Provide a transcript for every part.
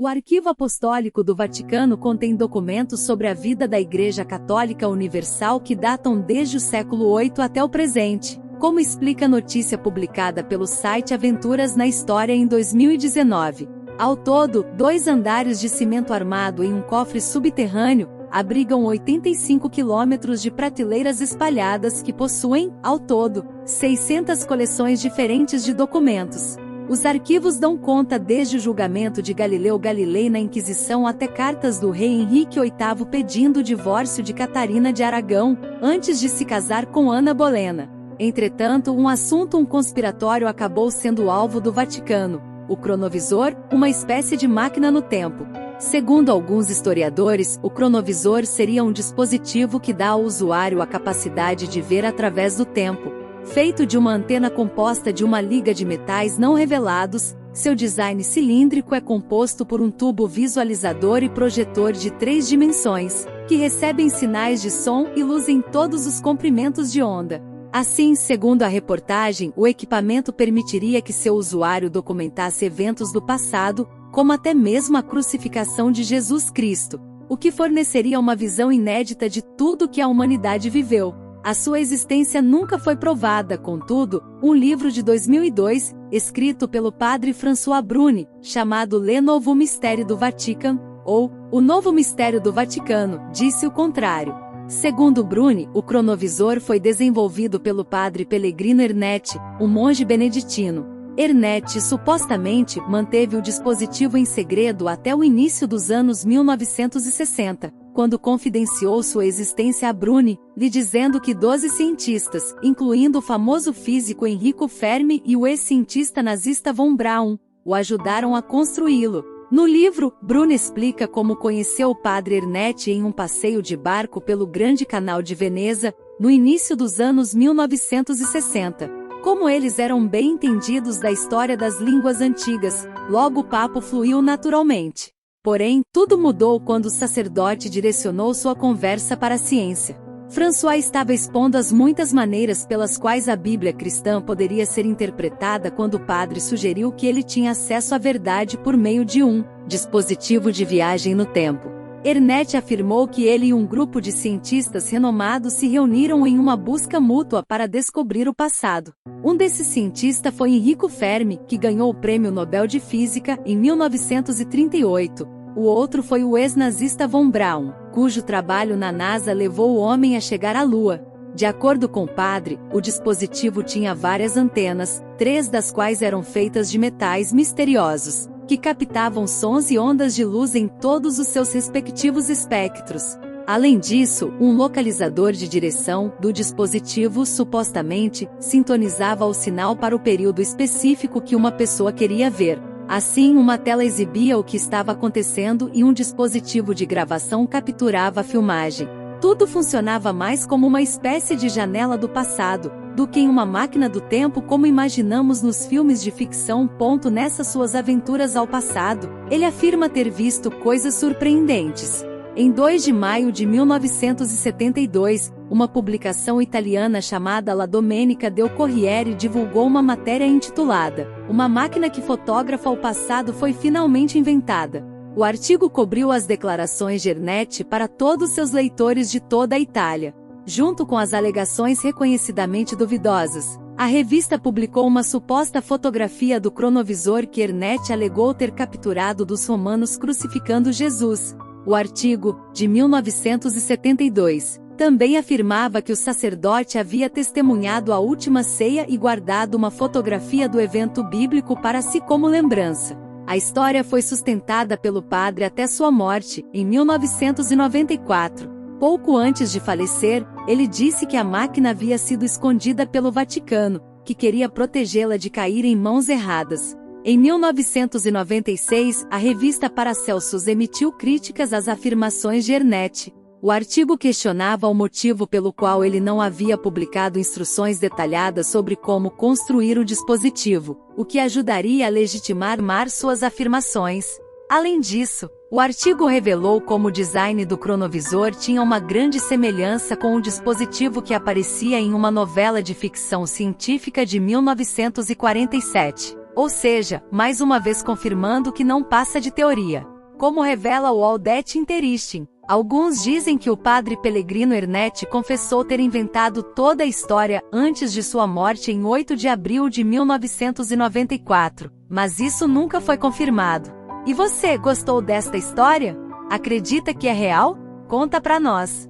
O Arquivo Apostólico do Vaticano contém documentos sobre a vida da Igreja Católica Universal que datam desde o século VIII até o presente, como explica a notícia publicada pelo site Aventuras na História em 2019. Ao todo, 2 andares de cimento armado em um cofre subterrâneo abrigam 85 quilômetros de prateleiras espalhadas que possuem, ao todo, 600 coleções diferentes de documentos. Os arquivos dão conta desde o julgamento de Galileu Galilei na Inquisição até cartas do rei Henrique VIII pedindo o divórcio de Catarina de Aragão, antes de se casar com Ana Bolena. Entretanto, um assunto conspiratório acabou sendo alvo do Vaticano: o cronovisor, uma espécie de máquina no tempo. Segundo alguns historiadores, o cronovisor seria um dispositivo que dá ao usuário a capacidade de ver através do tempo. Feito de uma antena composta de uma liga de metais não revelados, seu design cilíndrico é composto por um tubo visualizador e projetor de 3 dimensões, que recebem sinais de som e luz em todos os comprimentos de onda. Assim, segundo a reportagem, o equipamento permitiria que seu usuário documentasse eventos do passado, como até mesmo a crucificação de Jesus Cristo, o que forneceria uma visão inédita de tudo que a humanidade viveu. A sua existência nunca foi provada, contudo, um livro de 2002, escrito pelo padre François Bruni, chamado Le Nouveau Mystère du Vatican, ou O Novo Mistério do Vaticano, disse o contrário. Segundo Bruni, o cronovisor foi desenvolvido pelo padre Pellegrino Ernetti, um monge beneditino. Ernetti supostamente manteve o dispositivo em segredo até o início dos anos 1960, quando confidenciou sua existência a Bruni, lhe dizendo que 12 cientistas, incluindo o famoso físico Enrico Fermi e o ex-cientista nazista von Braun, o ajudaram a construí-lo. No livro, Bruni explica como conheceu o padre Ernetti em um passeio de barco pelo Grande Canal de Veneza, no início dos anos 1960. Como eles eram bem entendidos da história das línguas antigas, logo o papo fluiu naturalmente. Porém, tudo mudou quando o sacerdote direcionou sua conversa para a ciência. François estava expondo as muitas maneiras pelas quais a Bíblia cristã poderia ser interpretada quando o padre sugeriu que ele tinha acesso à verdade por meio de um dispositivo de viagem no tempo. Ernetti afirmou que ele e um grupo de cientistas renomados se reuniram em uma busca mútua para descobrir o passado. Um desses cientistas foi Enrico Fermi, que ganhou o Prêmio Nobel de Física em 1938. O outro foi o ex-nazista von Braun, cujo trabalho na NASA levou o homem a chegar à Lua. De acordo com o padre, o dispositivo tinha várias antenas, 3 das quais eram feitas de metais misteriosos, que captavam sons e ondas de luz em todos os seus respectivos espectros. Além disso, um localizador de direção do dispositivo supostamente sintonizava o sinal para o período específico que uma pessoa queria ver. Assim, uma tela exibia o que estava acontecendo e um dispositivo de gravação capturava a filmagem. Tudo funcionava mais como uma espécie de janela do passado, do que em uma máquina do tempo como imaginamos nos filmes de ficção. Nessas suas aventuras ao passado, ele afirma ter visto coisas surpreendentes. Em 2 de maio de 1972, uma publicação italiana chamada La Domenica del Corriere divulgou uma matéria intitulada "Uma máquina que fotografa o passado foi finalmente inventada". O artigo cobriu as declarações de Ernetti para todos seus leitores de toda a Itália. Junto com as alegações reconhecidamente duvidosas, a revista publicou uma suposta fotografia do cronovisor que Ernetti alegou ter capturado dos romanos crucificando Jesus. O artigo, de 1972, também afirmava que o sacerdote havia testemunhado a última ceia e guardado uma fotografia do evento bíblico para si como lembrança. A história foi sustentada pelo padre até sua morte, em 1994. Pouco antes de falecer, ele disse que a máquina havia sido escondida pelo Vaticano, que queria protegê-la de cair em mãos erradas. Em 1996, a revista Paracelsus emitiu críticas às afirmações de Ernetti. O artigo questionava o motivo pelo qual ele não havia publicado instruções detalhadas sobre como construir o dispositivo, o que ajudaria a legitimar suas afirmações. Além disso, o artigo revelou como o design do cronovisor tinha uma grande semelhança com o dispositivo que aparecia em uma novela de ficção científica de 1947. Ou seja, mais uma vez confirmando que não passa de teoria. como revela o All That Interesting. Alguns dizem que o padre Pellegrino Ernetti confessou ter inventado toda a história antes de sua morte em 8 de abril de 1994, mas isso nunca foi confirmado. E você, gostou desta história? Acredita que é real? Conta pra nós!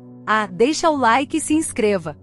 Deixa o like e se inscreva!